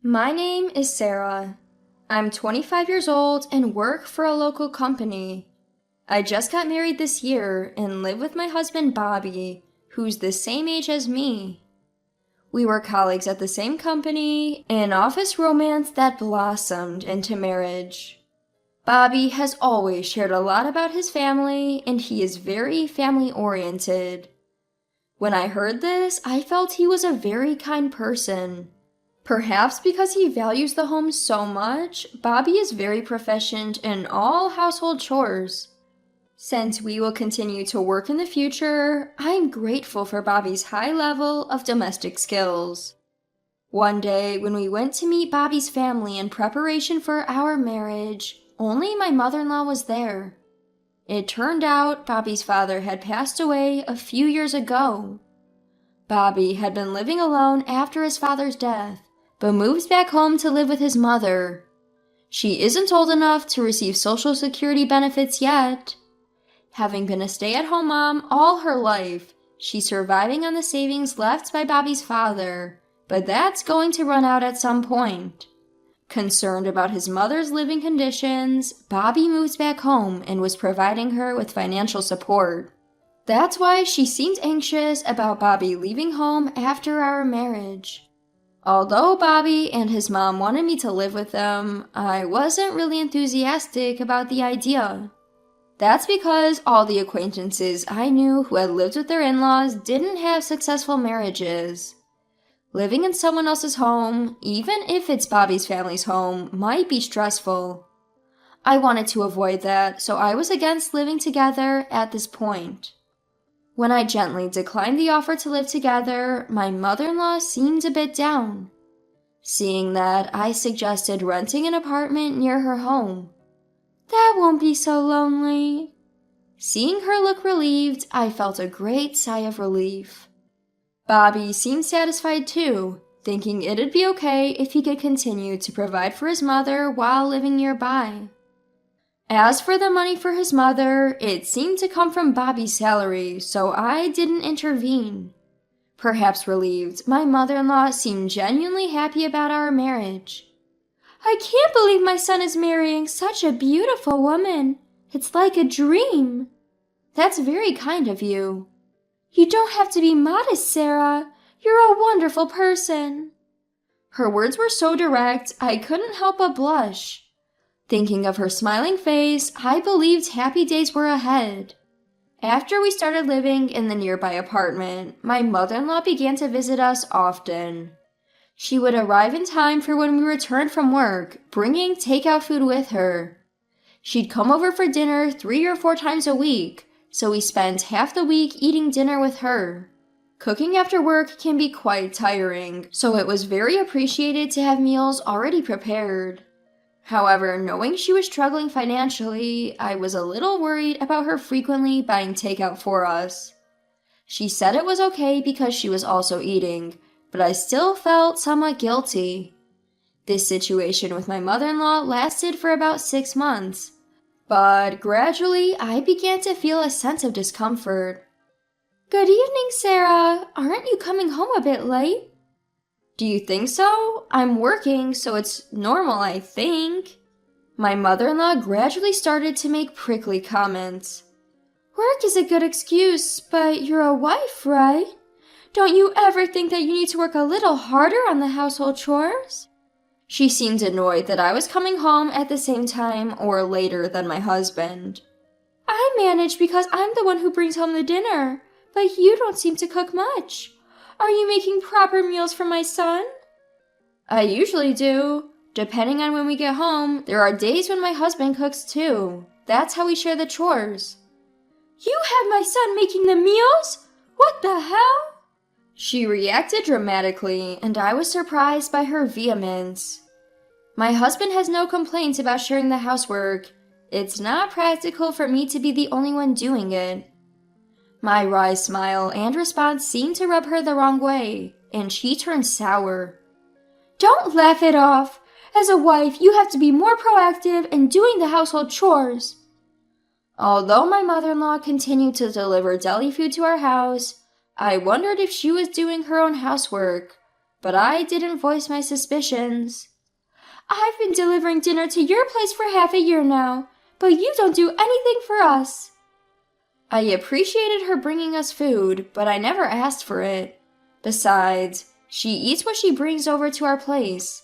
My name is Sarah. I'm 25 years old and work for a local company. I just got married this year and live with my husband Bobby, who's the same age as me. We were colleagues at the same company, an office romance that blossomed into marriage. Bobby has always shared a lot about his family, and he is very family-oriented. When I heard this, I felt he was a very kind person. Perhaps because he values the home so much, Bobby is very proficient in all household chores. Since we will continue to work in the future, I'm grateful for Bobby's high level of domestic skills. One day, when we went to meet Bobby's family in preparation for our marriage, only my mother-in-law was there. It turned out Bobby's father had passed away a few years ago. Bobby had been living alone after his father's death, but moves back home to live with his mother. She isn't old enough to receive Social Security benefits yet. Having been a stay-at-home mom all her life, she's surviving on the savings left by Bobby's father, but that's going to run out at some point. Concerned about his mother's living conditions, Bobby moves back home and was providing her with financial support. That's why she seemed anxious about Bobby leaving home after our marriage. Although Bobby and his mom wanted me to live with them, I wasn't really enthusiastic about the idea. That's because all the acquaintances I knew who had lived with their in-laws didn't have successful marriages. Living in someone else's home, even if it's Bobby's family's home, might be stressful. I wanted to avoid that, so I was against living together at this point. When I gently declined the offer to live together, my mother-in-law seemed a bit down. Seeing that, I suggested renting an apartment near her home. That won't be so lonely. Seeing her look relieved, I felt a great sigh of relief. Bobby seemed satisfied too, thinking it'd be okay if he could continue to provide for his mother while living nearby. As for the money for his mother, it seemed to come from Bobby's salary, so I didn't intervene. Perhaps relieved, my mother-in-law seemed genuinely happy about our marriage. I can't believe my son is marrying such a beautiful woman. It's like a dream. That's very kind of you. You don't have to be modest, Sarah. You're a wonderful person. Her words were so direct, I couldn't help but blush. Thinking of her smiling face, I believed happy days were ahead. After we started living in the nearby apartment, my mother-in-law began to visit us often. She would arrive in time for when we returned from work, bringing takeout food with her. She'd come over for dinner 3 or 4 times a week, so we spent half the week eating dinner with her. Cooking after work can be quite tiring, so it was very appreciated to have meals already prepared. However, knowing she was struggling financially, I was a little worried about her frequently buying takeout for us. She said it was okay because she was also eating, but I still felt somewhat guilty. This situation with my mother-in-law lasted for about 6 months, but gradually I began to feel a sense of discomfort. Good evening, Sarah. Aren't you coming home a bit late? Do you think so? I'm working, so it's normal, I think. My mother-in-law gradually started to make prickly comments. Work is a good excuse, but you're a wife, right? Don't you ever think that you need to work a little harder on the household chores? She seemed annoyed that I was coming home at the same time or later than my husband. I manage because I'm the one who brings home the dinner, but you don't seem to cook much. Are you making proper meals for my son? I usually do. Depending on when we get home, there are days when my husband cooks too. That's how we share the chores. You have my son making the meals? What the hell? She reacted dramatically, and I was surprised by her vehemence. My husband has no complaints about sharing the housework. It's not practical for me to be the only one doing it. My wry smile and response seemed to rub her the wrong way, and she turned sour. Don't laugh it off. As a wife, you have to be more proactive in doing the household chores. Although my mother-in-law continued to deliver deli food to our house, I wondered if she was doing her own housework, but I didn't voice my suspicions. "I've been delivering dinner to your place for half a year now, but you don't do anything for us." I appreciated her bringing us food, but I never asked for it. Besides, she eats what she brings over to our place.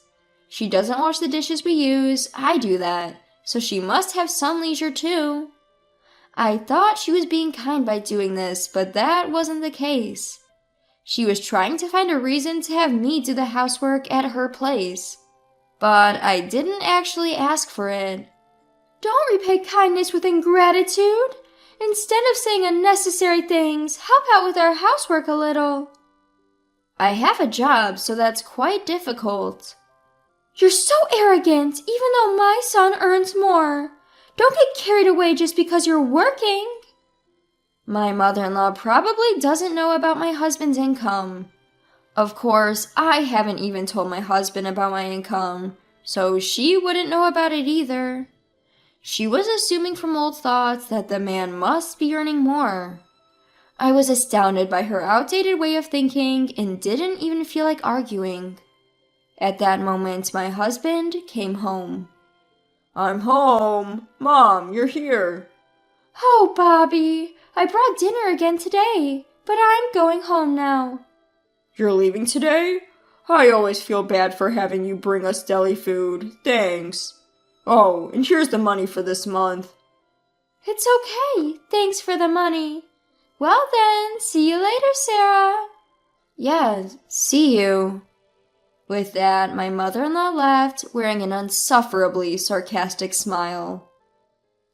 She doesn't wash the dishes we use, I do that, so she must have some leisure too. I thought she was being kind by doing this, but that wasn't the case. She was trying to find a reason to have me do the housework at her place. But I didn't actually ask for it. "Don't repay kindness with ingratitude. Instead of saying unnecessary things, help out with our housework a little." "I have a job, so that's quite difficult." "You're so arrogant, even though my son earns more. Don't get carried away just because you're working." My mother-in-law probably doesn't know about my husband's income. Of course, I haven't even told my husband about my income, so she wouldn't know about it either. She was assuming from old thoughts that the man must be earning more. I was astounded by her outdated way of thinking and didn't even feel like arguing. At that moment, my husband came home. "I'm home. Mom, you're here." "Oh, Bobby, I brought dinner again today, but I'm going home now." "You're leaving today? I always feel bad for having you bring us deli food. Thanks. Oh, and here's the money for this month." "It's okay. Thanks for the money. Well then, see you later, Sarah." "Yeah, see you." With that, my mother-in-law left, wearing an insufferably sarcastic smile.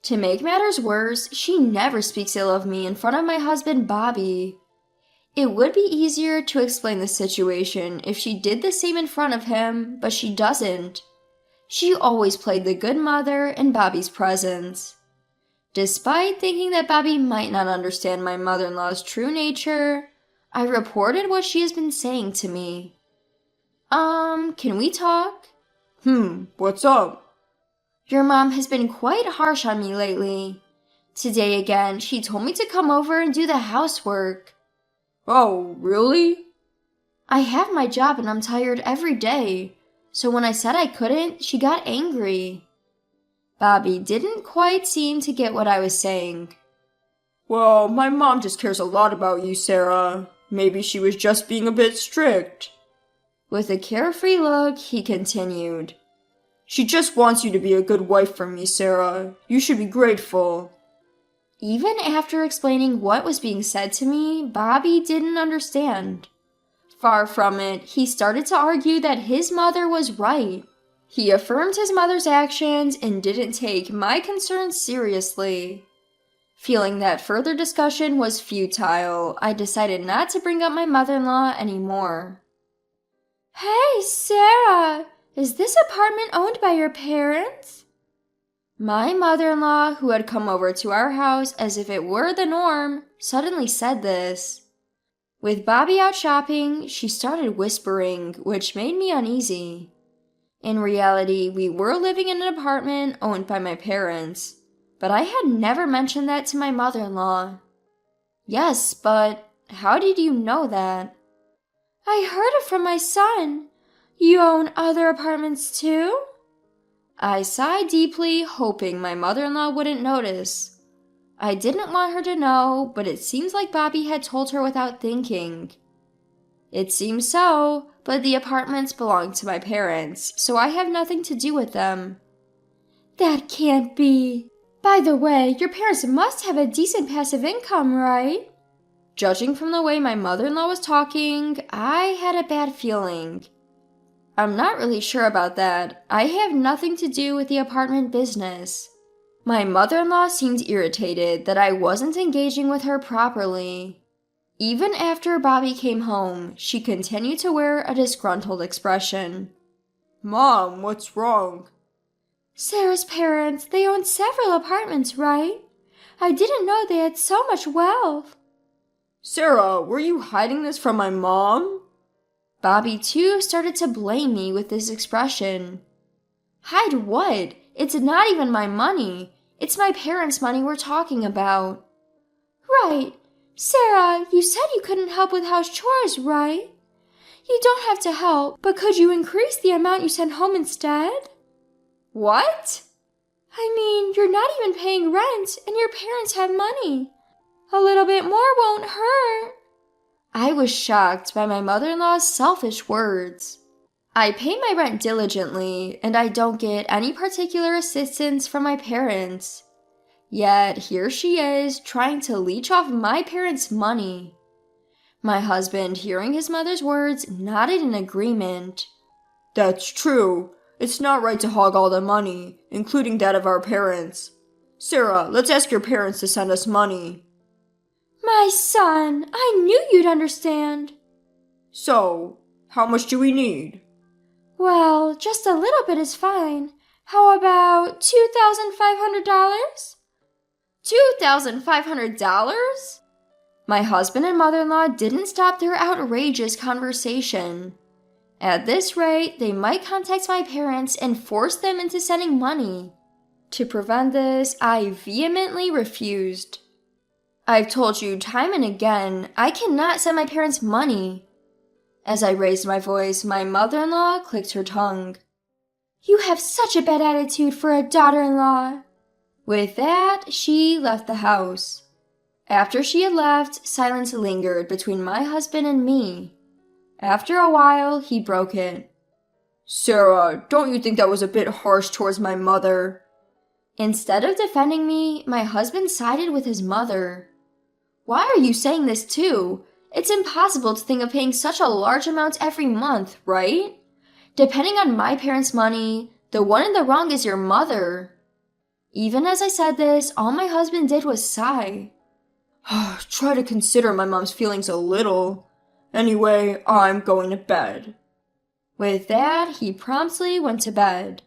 To make matters worse, she never speaks ill of me in front of my husband, Bobby. It would be easier to explain the situation if she did the same in front of him, but she doesn't. She always played the good mother in Bobby's presence. Despite thinking that Bobby might not understand my mother-in-law's true nature, I reported what she has been saying to me. Can we talk?" What's up?" "Your mom has been quite harsh on me lately. Today again, she told me to come over and do the housework." "Oh, really?" "I have my job and I'm tired every day, so when I said I couldn't, she got angry." Bobby didn't quite seem to get what I was saying. "Well, my mom just cares a lot about you, Sarah. Maybe she was just being a bit strict." With a carefree look, he continued, "She just wants you to be a good wife for me, Sarah. You should be grateful." Even after explaining what was being said to me, Bobby didn't understand. Far from it, he started to argue that his mother was right. He affirmed his mother's actions and didn't take my concerns seriously. Feeling that further discussion was futile, I decided not to bring up my mother-in-law anymore. "Hey, Sarah, is this apartment owned by your parents?" My mother-in-law, who had come over to our house as if it were the norm, suddenly said this. With Bobby out shopping, she started whispering, which made me uneasy. In reality, we were living in an apartment owned by my parents, but I had never mentioned that to my mother-in-law. "Yes, but how did you know that?" "I heard it from my son. You own other apartments too?" I sighed deeply, hoping my mother-in-law wouldn't notice. I didn't want her to know, but it seems like Bobby had told her without thinking. It seems so, but the apartments belong to my parents, so I have nothing to do with them. "That can't be. By the way, your parents must have a decent passive income, right?" Judging from the way my mother-in-law was talking, I had a bad feeling. I'm not really sure about that. I have nothing to do with the apartment business. My mother-in-law seemed irritated that I wasn't engaging with her properly. Even after Bobby came home, she continued to wear a disgruntled expression. "Mom, what's wrong?" "Sarah's parents, they own several apartments, right? I didn't know they had so much wealth." "Sarah, were you hiding this from my mom?" Bobby, too, started to blame me with this expression. "Hide what? It's not even my money. It's my parents' money we're talking about." "Right. Sarah, you said you couldn't help with house chores, right?" You don't have to help, but could you increase the amount you send home instead? What? I mean, you're not even paying rent, and your parents have money. A little bit more won't hurt. I was shocked by my mother-in-law's selfish words. I pay my rent diligently, and I don't get any particular assistance from my parents. Yet here she is, trying to leech off my parents' money. My husband, hearing his mother's words, nodded in agreement. That's true. It's not right to hog all the money, including that of our parents. Sarah, let's ask your parents to send us money. My son, I knew you'd understand. So, how much do we need? Well, just a little bit is fine. How about $2,500? $2,500? My husband and mother-in-law didn't stop their outrageous conversation. At this rate, they might contact my parents and force them into sending money. To prevent this, I vehemently refused. I've told you time and again, I cannot send my parents money. As I raised my voice, my mother-in-law clicked her tongue. You have such a bad attitude for a daughter-in-law. With that, she left the house. After she had left, silence lingered between my husband and me. After a while, he broke it. Sarah, don't you think that was a bit harsh towards my mother? Instead of defending me, my husband sided with his mother. Why are you saying this too? It's impossible to think of paying such a large amount every month, right? Depending on my parents' money, the one in the wrong is your mother. Even as I said this, all my husband did was sigh. Try to consider my mom's feelings a little. Anyway, I'm going to bed. With that, he promptly went to bed.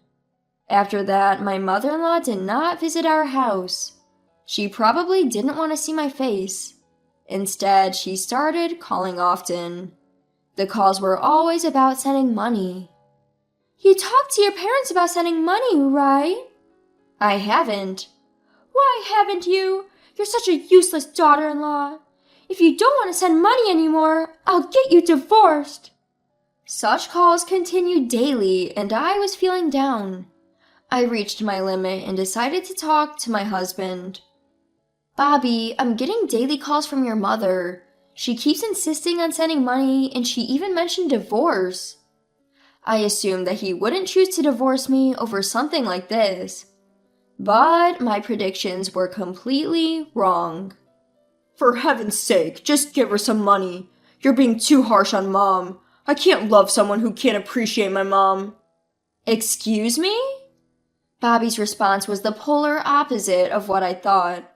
After that, my mother-in-law did not visit our house. She probably didn't want to see my face. Instead, she started calling often. The calls were always about sending money. You talked to your parents about sending money, right? I haven't. Why haven't you? You're such a useless daughter-in-law. If you don't want to send money anymore, I'll get you divorced. Such calls continued daily, and I was feeling down. I reached my limit and decided to talk to my husband. Bobby, I'm getting daily calls from your mother. She keeps insisting on sending money, and she even mentioned divorce. I assumed that he wouldn't choose to divorce me over something like this. But my predictions were completely wrong. For heaven's sake, just give her some money. You're being too harsh on Mom. I can't love someone who can't appreciate my mom. Excuse me? Bobby's response was the polar opposite of what I thought.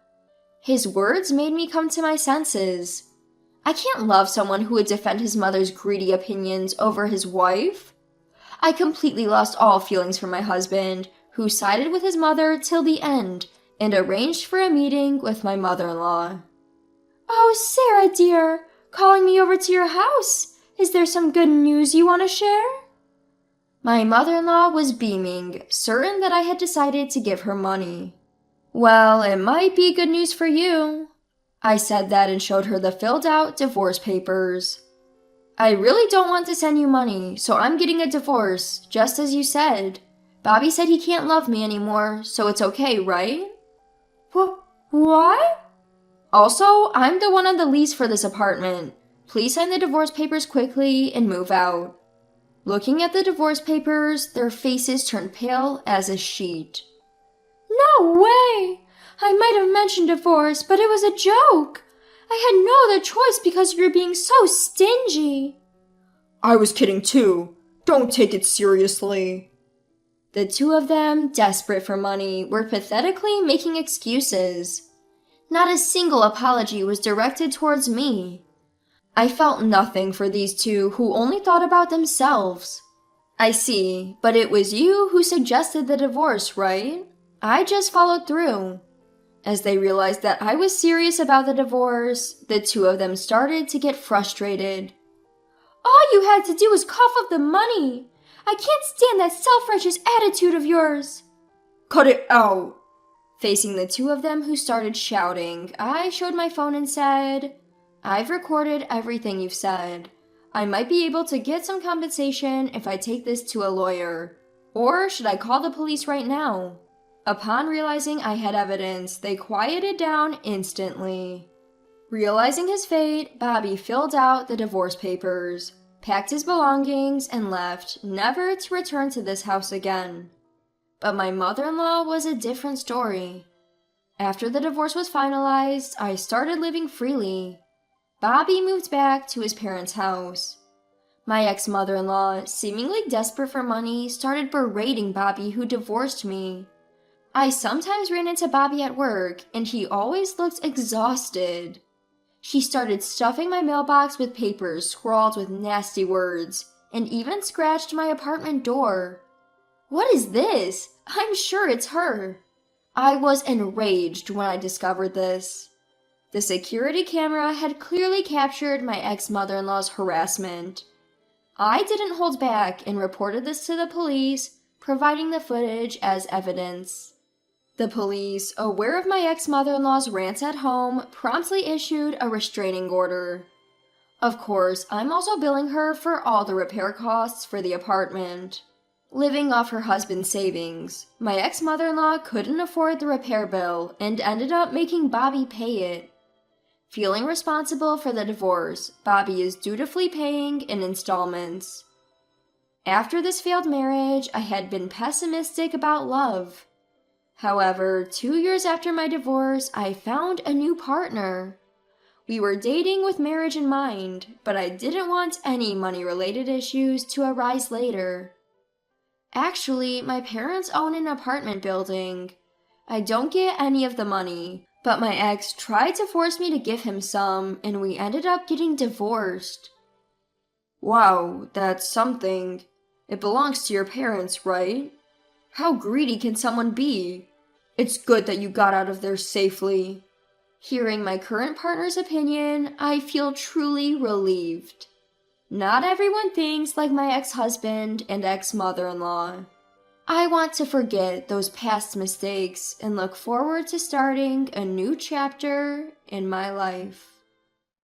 His words made me come to my senses. I can't love someone who would defend his mother's greedy opinions over his wife. I completely lost all feelings for my husband, who sided with his mother till the end and arranged for a meeting with my mother-in-law. Oh, Sarah, dear, calling me over to your house. Is there some good news you want to share? My mother-in-law was beaming, certain that I had decided to give her money. Well, it might be good news for you. I said that and showed her the filled-out divorce papers. I really don't want to send you money, so I'm getting a divorce, just as you said. Bobby said he can't love me anymore, so it's okay, right? What? Also, I'm the one on the lease for this apartment. Please sign the divorce papers quickly and move out. Looking at the divorce papers, their faces turned pale as a sheet. No way! I might have mentioned divorce, but it was a joke. I had no other choice because you're being so stingy. I was kidding too. Don't take it seriously. The two of them, desperate for money, were pathetically making excuses. Not a single apology was directed towards me. I felt nothing for these two who only thought about themselves. I see, but it was you who suggested the divorce, right? I just followed through. As they realized that I was serious about the divorce, the two of them started to get frustrated. All you had to do was cough up the money. I can't stand that self-righteous attitude of yours. Cut it out. Facing the two of them who started shouting, I showed my phone and said, I've recorded everything you've said. I might be able to get some compensation if I take this to a lawyer. Or should I call the police right now? Upon realizing I had evidence, they quieted down instantly. Realizing his fate, Bobby filled out the divorce papers, packed his belongings, and left, never to return to this house again. But my mother-in-law was a different story. After the divorce was finalized, I started living freely. Bobby moved back to his parents' house. My ex-mother-in-law, seemingly desperate for money, started berating Bobby, who divorced me. I sometimes ran into Bobby at work, and he always looked exhausted. She started stuffing my mailbox with papers scrawled with nasty words, and even scratched my apartment door. What is this? I'm sure it's her. I was enraged when I discovered this. The security camera had clearly captured my ex-mother-in-law's harassment. I didn't hold back and reported this to the police, providing the footage as evidence. The police, aware of my ex-mother-in-law's rants at home, promptly issued a restraining order. Of course, I'm also billing her for all the repair costs for the apartment. Living off her husband's savings, my ex-mother-in-law couldn't afford the repair bill and ended up making Bobby pay it. Feeling responsible for the divorce, Bobby is dutifully paying in installments. After this failed marriage, I had been pessimistic about love. However, 2 years after my divorce, I found a new partner. We were dating with marriage in mind, but I didn't want any money-related issues to arise later. Actually, my parents own an apartment building. I don't get any of the money, but my ex tried to force me to give him some, and we ended up getting divorced. Wow, that's something. It belongs to your parents, right? How greedy can someone be? It's good that you got out of there safely. Hearing my current partner's opinion, I feel truly relieved. Not everyone thinks like my ex-husband and ex-mother-in-law. I want to forget those past mistakes and look forward to starting a new chapter in my life.